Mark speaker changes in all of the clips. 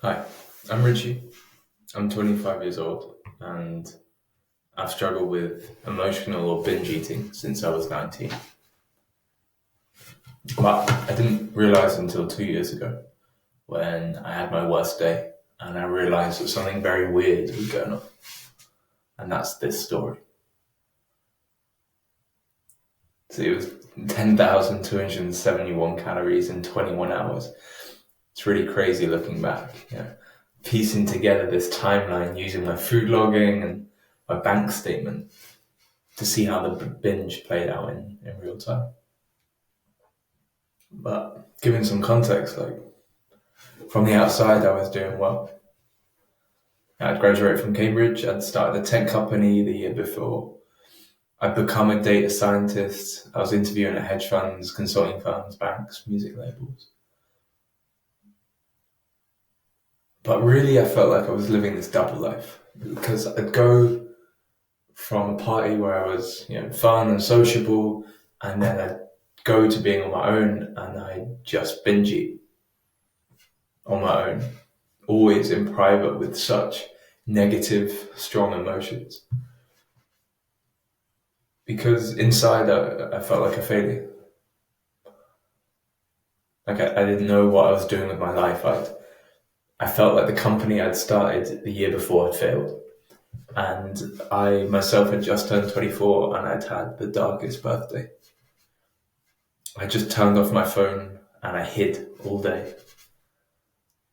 Speaker 1: Hi, I'm Richie. I'm 25 years old and I've struggled with emotional or binge eating since I was 19. But I didn't realize until 2 years ago when I had my worst day and I realized that something very weird was going on. And that's this story. So it was 10,271 calories in 21 hours. It's really crazy looking back, piecing together this timeline using my food logging and my bank statement to see how the binge played out in real time. But giving some context, like from the outside, I was doing well. I'd graduated from Cambridge. I'd started a tech company the year before. I'd become a data scientist. I was interviewing at hedge funds, consulting firms, banks, music labels. But really, I felt like I was living this double life because I'd go from a party where I was, fun and sociable, and then I'd go to being on my own and I'd just binge eat on my own, always in private with such negative, strong emotions. Because inside I felt like a failure. Like I didn't know what I was doing with my life. I felt like the company I'd started the year before had failed. And I myself had just turned 24 and I'd had the darkest birthday. I just turned off my phone and I hid all day.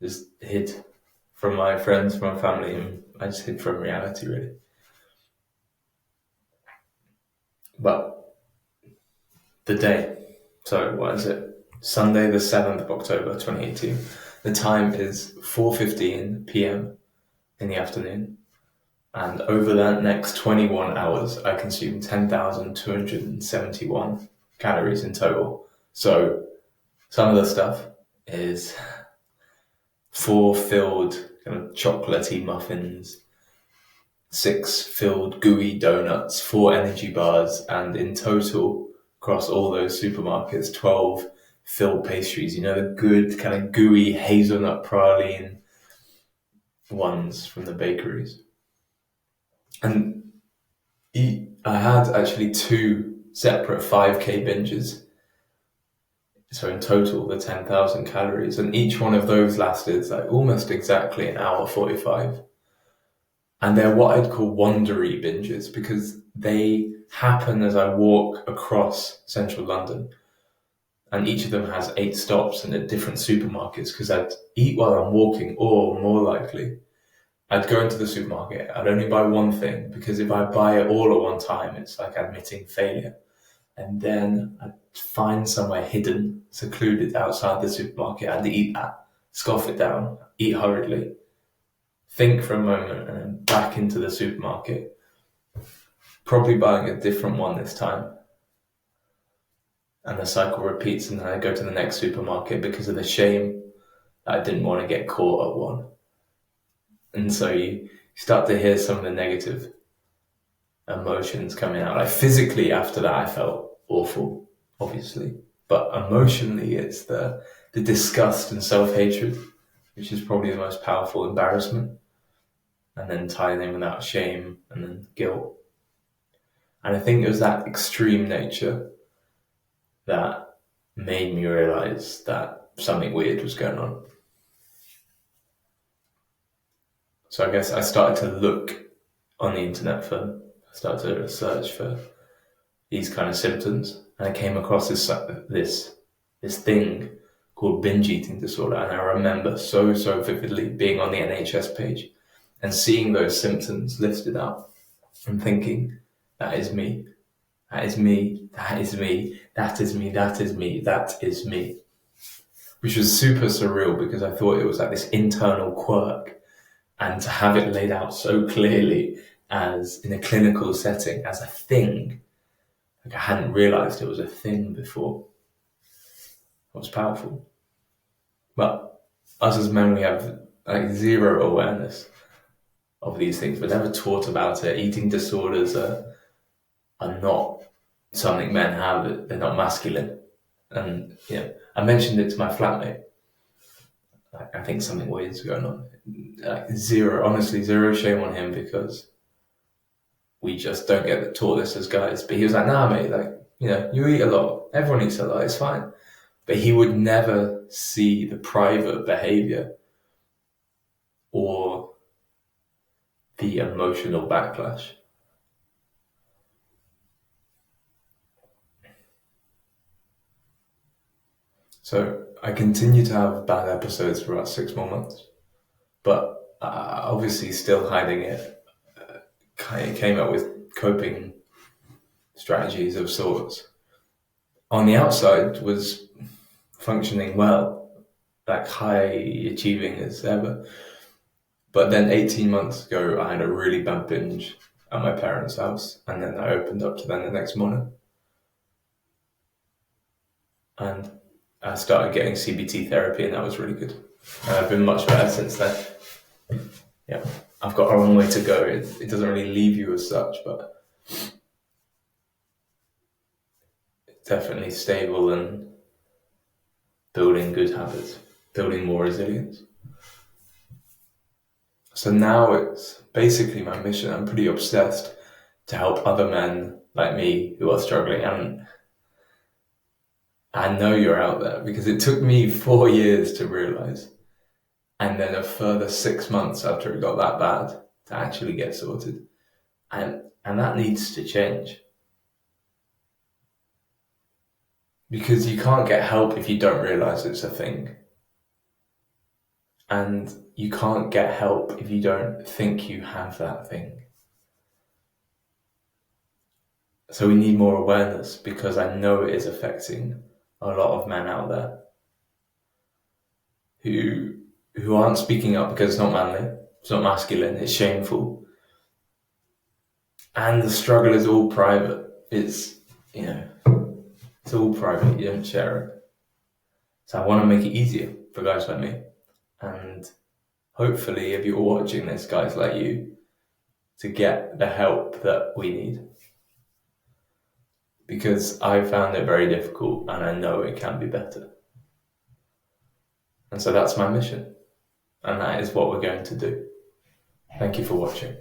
Speaker 1: Just hid from my friends, from my family, and I just hid from reality, really. But the day, so what is it? Sunday, the 7th of October, 2018. The time is 4:15 p.m. in the afternoon. And over that next 21 hours, I consumed 10,271 calories in total. So some of the stuff is 4 filled kind of chocolatey muffins, 6 filled gooey donuts, 4 energy bars, and in total, across all those supermarkets, 12 filled pastries. The good kind of gooey hazelnut praline ones from the bakeries. And I had actually 2 separate 5K binges. So in total, the 10,000 calories, and each one of those lasted like almost exactly an hour 45. And they're what I'd call wandery binges because they happen as I walk across central London. And each of them has 8 stops and at different supermarkets because I'd eat while I'm walking, or more likely, I'd go into the supermarket. I'd only buy one thing because if I buy it all at one time, it's like admitting failure. And then I'd find somewhere hidden, secluded outside the supermarket. I'd eat that, scoff it down, eat hurriedly, think for a moment, and then back into the supermarket, probably buying a different one this time. And the cycle repeats, and then I go to the next supermarket because of the shame that I didn't want to get caught at one. And so you start to hear some of the negative emotions coming out. Like physically after that, I felt awful, obviously. But emotionally, it's the disgust and self-hatred, which is probably the most powerful embarrassment. And then tying in with that shame and then guilt. And I think it was that extreme nature that made me realize that something weird was going on. So I guess I started to look on the internet started to search for these kind of symptoms, and I came across this thing called binge eating disorder. And I remember so vividly being on the NHS page and seeing those symptoms listed out and thinking, that is me, that is me, that is me, that is me, that is me, that is me. Which was super surreal because I thought it was like this internal quirk, and to have it laid out so clearly as in a clinical setting as a thing, like I hadn't realized it was a thing before. It was powerful. But us as men, we have like zero awareness of these things. We're never taught about it. Eating disorders are not something men have. They're not masculine. And I mentioned it to my flatmate. I think something weird's going on. Honestly, zero shame on him, because we just don't get taught this as guys. But he was like, nah, mate, like, you eat a lot. Everyone eats a lot. It's fine. But he would never see the private behavior or the emotional backlash. So I continue to have bad episodes for about 6 more months, but obviously still hiding it. Kind of came up with coping strategies of sorts. On the outside, was functioning well, like high achieving as ever. But then 18 months ago, I had a really bad binge at my parents' house, and then I opened up to them the next morning, and I started getting CBT therapy, and that was really good. And I've been much better since then. Yeah, I've got a long way to go. It doesn't really leave you as such, but it's definitely stable and building good habits, building more resilience. So now it's basically my mission. I'm pretty obsessed to help other men like me who are struggling. And I know you're out there, because it took me 4 years to realize, and then a further 6 months after it got that bad to actually get sorted. And that needs to change. Because you can't get help if you don't realize it's a thing. And you can't get help if you don't think you have that thing. So we need more awareness, because I know it is affecting a lot of men out there who aren't speaking up because it's not manly, it's not masculine, it's shameful. And the struggle is all private. It's all private, you don't share it. So I want to make it easier for guys like me. And hopefully, if you're watching this, guys like you, to get the help that we need. Because I found it very difficult, and I know it can be better. And so that's my mission. And that is what we're going to do. Thank you for watching.